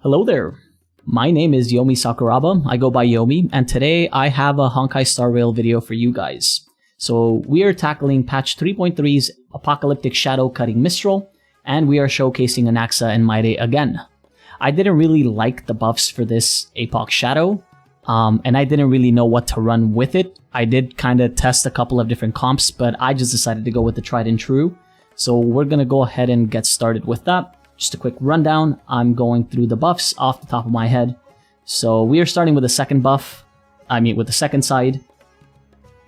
Hello there. My name is Yomi Sakuraba. I go by Yomi, and today I have a Honkai Star Rail video for you guys. So we are tackling patch 3.3's Apocalyptic Shadow cutting Mistral, and we are showcasing Anaxa and Mydei again. I didn't really like the buffs for this Apoc Shadow, and I didn't really know what to run with it. I did kind of test a couple of different comps, but I just decided to go with the tried and true. So we're going to go ahead and get started with that. Just a quick rundown, I'm going through the buffs off the top of my head. So we are starting with the second buff, with the second side.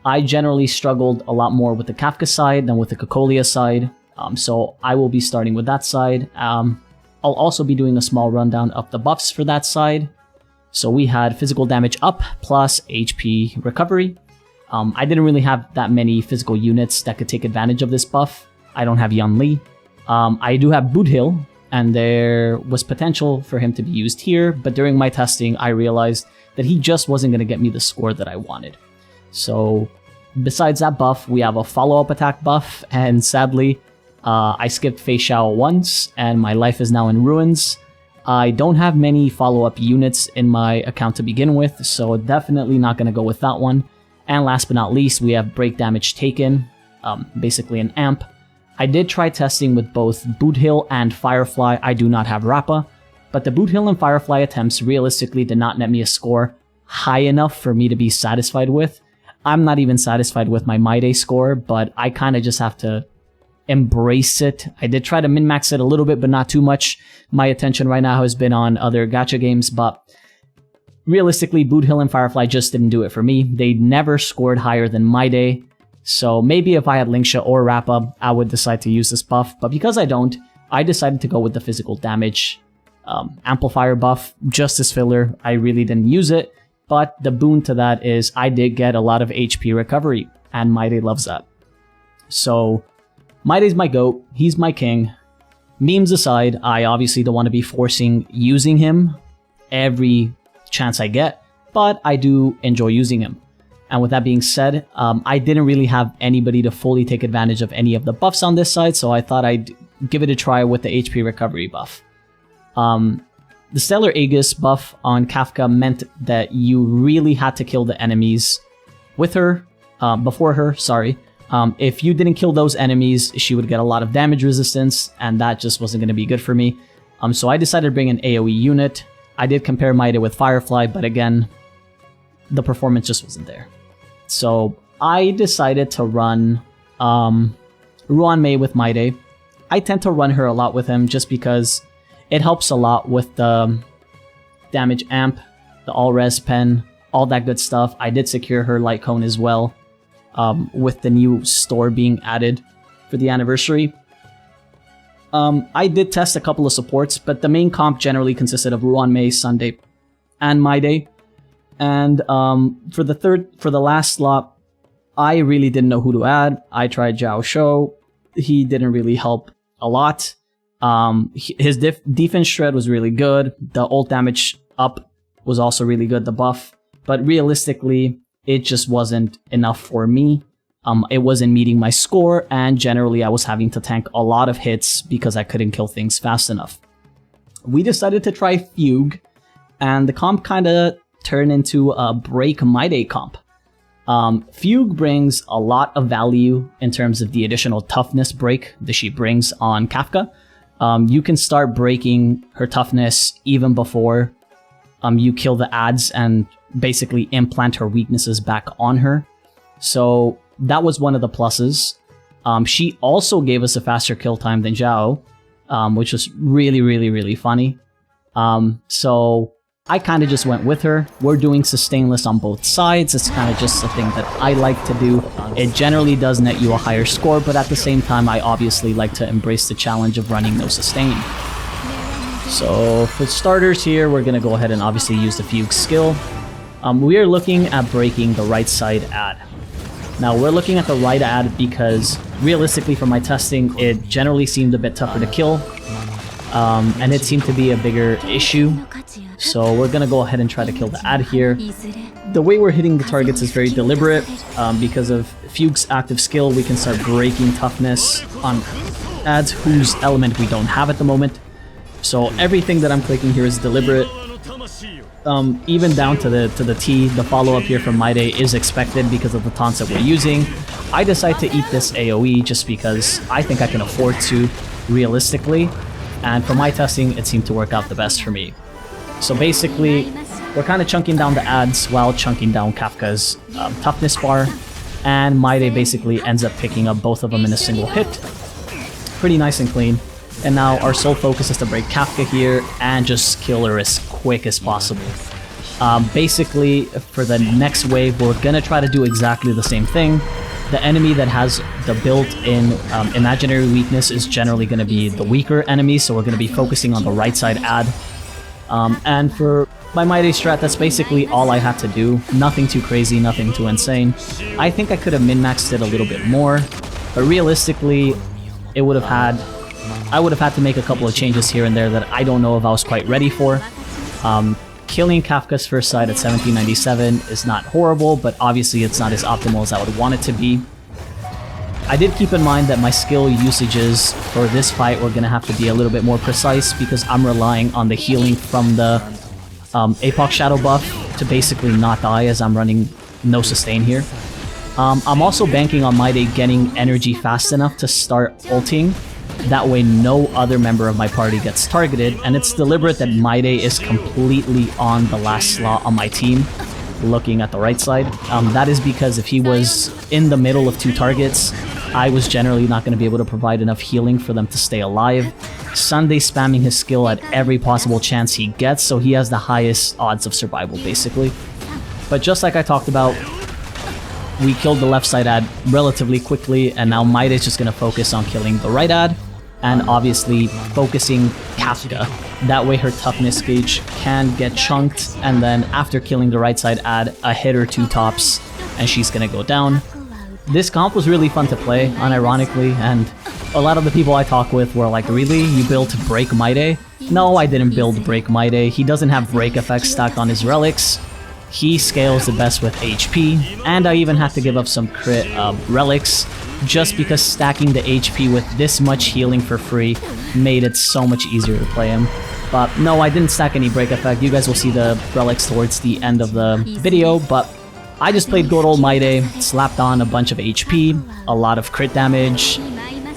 I generally struggled a lot more with the Kafka side than with the Cocolia side, so I will be starting with that side. I'll also be doing a small rundown of the buffs for that side. So we had physical damage up plus HP recovery. I didn't really have that many physical units that could take advantage of this buff. I don't have Yan Li. I do have Boot Hill, and there was potential for him to be used here, but during my testing, I realized that he just wasn't going to get me the score that I wanted. So, besides that buff, we have a follow-up attack buff, and sadly, I skipped Fei Xiao once, and my life is now in ruins. I don't have many follow-up units in my account to begin with, so definitely not going to go with that one. And last but not least, we have break damage taken, basically an amp. I did try testing with both Boot Hill and Firefly. I do not have Rappa, but the Boot Hill and Firefly attempts realistically did not net me a score high enough for me to be satisfied with. I'm not even satisfied with my Mydei score, but I kind of just have to embrace it. I did try to min-max it a little bit, but not too much. My attention right now has been on other gacha games, but realistically, Boot Hill and Firefly just didn't do it for me. They never scored higher than Mydei. So maybe if I had Linksha or Rappa, I would decide to use this buff, but because I don't, I decided to go with the physical damage amplifier buff, just as filler. I really didn't use it, but the boon to that is I did get a lot of HP recovery, and Mydei loves that. So Mydei's my GOAT, he's my king. Memes aside, I obviously don't want to be forcing using him every chance I get, but I do enjoy using him. And with that being said, I didn't really have anybody to fully take advantage of any of the buffs on this side, so I thought I'd give it a try with the HP recovery buff. The Stellar Aegis buff on Kafka meant that you really had to kill the enemies with her, before her, sorry. If you didn't kill those enemies, she would get a lot of damage resistance, and that just wasn't going to be good for me. So I decided to bring an AoE unit. I did compare Mydei with Firefly, but again, the performance just wasn't there. So I decided to run Ruan Mei with Mydei. I tend to run her a lot with him just because it helps a lot with the damage amp, the all-res pen, all that good stuff. I did secure her light cone as well, with the new store being added for the anniversary. I did test a couple of supports, but the main comp generally consisted of Ruan Mei, Sunday, and Mydei. And for the last slot, I really didn't know who to add. I tried Zhao Shou. He didn't really help a lot. His defense shred was really good. The ult damage up was also really good, the buff. But realistically, it just wasn't enough for me. It wasn't meeting my score, and generally I was having to tank a lot of hits because I couldn't kill things fast enough. We decided to try Fugue, and the comp kind of turn into a break Mydei comp. Fugue brings a lot of value in terms of the additional toughness break that she brings on Kafka. You can start breaking her toughness even before you kill the ads and basically implant her weaknesses back on her. So that was one of the pluses. She also gave us a faster kill time than Zhao, which was really funny. So I kind of just went with her. We're doing sustainless on both sides. It's kind of just a thing that I like to do. It generally does net you a higher score, but at the same time, I obviously like to embrace the challenge of running no sustain. So for starters here, we're going to go ahead and obviously use the Fugue skill. We are looking at breaking the right side ad. Now we're looking at the right ad because realistically for my testing, it generally seemed a bit tougher to kill. And it seemed to be a bigger issue. So we're gonna go ahead and try to kill the ad here. The way we're hitting the targets is very deliberate. Because of Fugue's active skill, we can start breaking toughness on ads whose element we don't have at the moment. So everything that I'm clicking here is deliberate. Even down to the T, the follow-up here from Mydei is expected because of the taunts that we're using. I decide to eat this AoE just because I think I can afford to, realistically, and for my testing, it seemed to work out the best for me. So basically, we're kind of chunking down the ads while chunking down Kafka's toughness bar, and Mydei basically ends up picking up both of them in a single hit. Pretty nice and clean. And now our sole focus is to break Kafka here and just kill her as quick as possible. Basically, for the next wave, we're gonna try to do exactly the same thing. The enemy that has the built-in imaginary weakness is generally gonna be the weaker enemy, so we're gonna be focusing on the right side ad. And for my Mydei strat, that's basically all I had to do. Nothing too crazy, nothing too insane. I think I could have min-maxed it a little bit more, but realistically, I would have had to make a couple of changes here and there that I don't know if I was quite ready for. Killing Kafka's first sight at 1797 is not horrible, but obviously it's not as optimal as I would want it to be. I did keep in mind that my skill usages for this fight were going to have to be a little bit more precise because I'm relying on the healing from the Apoc Shadow buff to basically not die as I'm running no sustain here. I'm also banking on Mydei getting energy fast enough to start ulting. That way no other member of my party gets targeted, and it's deliberate that Mydei is completely on the last slot on my team, looking at the right side. That is because if he was in the middle of two targets, I was generally not going to be able to provide enough healing for them to stay alive. Sunday spamming his skill at every possible chance he gets, so he has the highest odds of survival, basically. But just like I talked about, we killed the left side ad relatively quickly, and now Mydei is just going to focus on killing the right ad, and obviously focusing Kafka. That way her toughness gauge can get chunked, and then after killing the right side ad, a hit or two tops, and she's going to go down. This comp was really fun to play, unironically, and a lot of the people I talk with were like, really? You built Break Mydei? No, I didn't build Break Mydei. He doesn't have break effects stacked on his relics. He scales the best with HP, and I even had to give up some crit relics just because stacking the HP with this much healing for free made it so much easier to play him. But no, I didn't stack any break effect. You guys will see the relics towards the end of the video, but I just played good old Mydei, slapped on a bunch of HP, a lot of crit damage,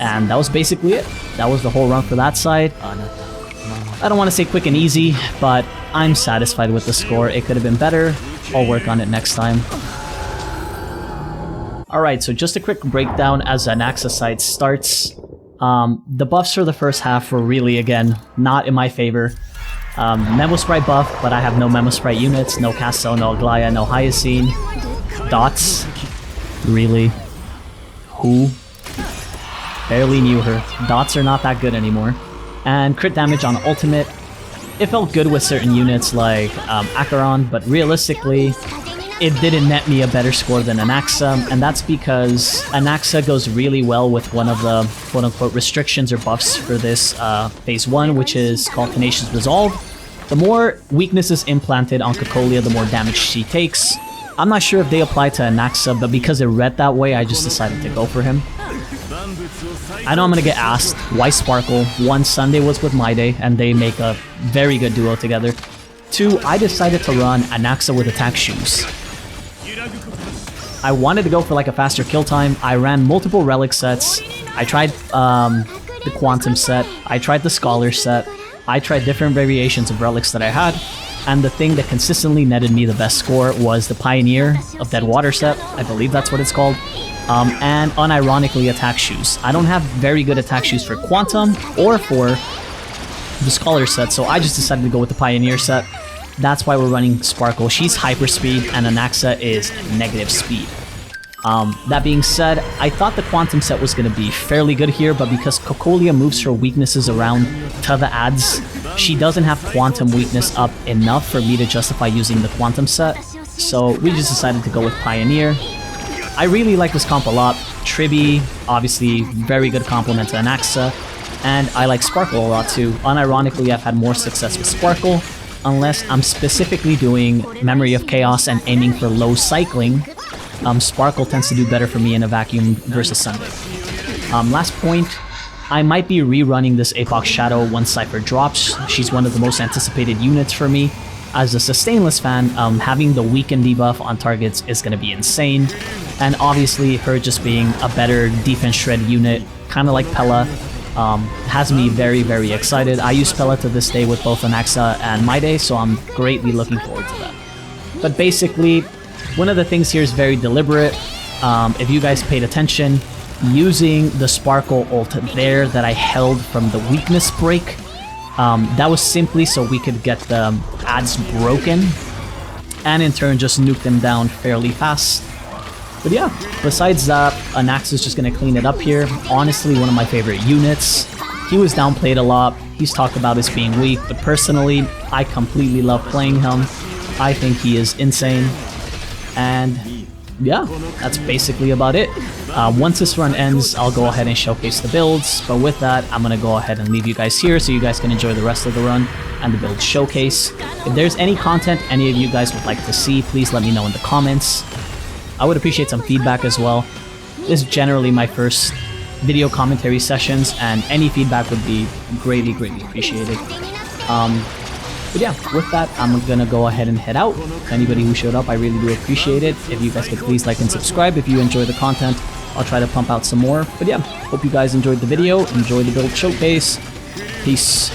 and that was basically it. That was the whole run for that side. I don't want to say quick and easy, but I'm satisfied with the score. It could have been better. I'll work on it next time. Alright, so just a quick breakdown as Anaxa side starts. The buffs for the first half were really, again, not in my favor. Memo Sprite buff, but I have no Memo Sprite units, no Castle, no Aglaya, no Hyacine. Dots? Really? Who? Barely knew her. Dots are not that good anymore. And crit damage on ultimate. It felt good with certain units like Acheron, but realistically, it didn't net me a better score than Anaxa, and that's because Anaxa goes really well with one of the quote-unquote restrictions or buffs for this Phase 1, which is called Tenacious Resolve. The more weaknesses implanted on Cocolia, the more damage she takes. I'm not sure if they apply to Anaxa, but because it read that way, I just decided to go for him. I know I'm gonna get asked why Sparkle. One, Sunday was with Mydei, and they make a very good duo together. Two, I decided to run Anaxa with attack shoes. I wanted to go for like a faster kill time. I ran multiple relic sets. I tried the Quantum set. I tried the Scholar set. I tried different variations of relics that I had. And the thing that consistently netted me the best score was the Pioneer of Dead Water set. I believe that's what it's called. And unironically attack shoes. I don't have very good attack shoes for Quantum or for the Scholar set, so I just decided to go with the Pioneer set. That's why we're running Sparkle. She's hyper speed and Anaxa is negative speed. That being said, I thought the Quantum set was going to be fairly good here, but because Cocolia moves her weaknesses around to the ads, she doesn't have Quantum weakness up enough for me to justify using the Quantum set. So we just decided to go with Pioneer. I really like this comp a lot. Tribi, obviously, very good complement to Anaxa. And I like Sparkle a lot too. Unironically, I've had more success with Sparkle, unless I'm specifically doing Memory of Chaos and aiming for low cycling. Sparkle tends to do better for me in a vacuum versus Sunday. Last point, I might be rerunning this Apoc Shadow once Cipher drops. She's one of the most anticipated units for me. As a Sustainless fan, having the weaken debuff on targets is going to be insane. And obviously, her just being a better defense shred unit, kind of like Pella, has me very, very excited. I use Pella to this day with both Anaxa and Mydei, so I'm greatly looking forward to that. But basically, one of the things here is very deliberate. If you guys paid attention, using the Sparkle ult there that I held from the weakness break, that was simply so we could get the ads broken, and in turn just nuke them down fairly fast. But yeah, besides that, Anaxa is just going to clean it up here. Honestly, one of my favorite units. He was downplayed a lot. He's talked about as being weak, but personally, I completely love playing him. I think he is insane. And yeah, that's basically about it. Once this run ends, I'll go ahead and showcase the builds, but with that, I'm going to go ahead and leave you guys here so you guys can enjoy the rest of the run and the build showcase. If there's any content any of you guys would like to see, please let me know in the comments. I would appreciate some feedback as well. This is generally my first video commentary sessions, and any feedback would be greatly, greatly appreciated. But yeah, with that, I'm gonna go ahead and head out. Anybody who showed up, I really do appreciate it. If you guys could please like and subscribe if you enjoy the content, I'll try to pump out some more. But yeah, hope you guys enjoyed the video, enjoy the build showcase. Peace.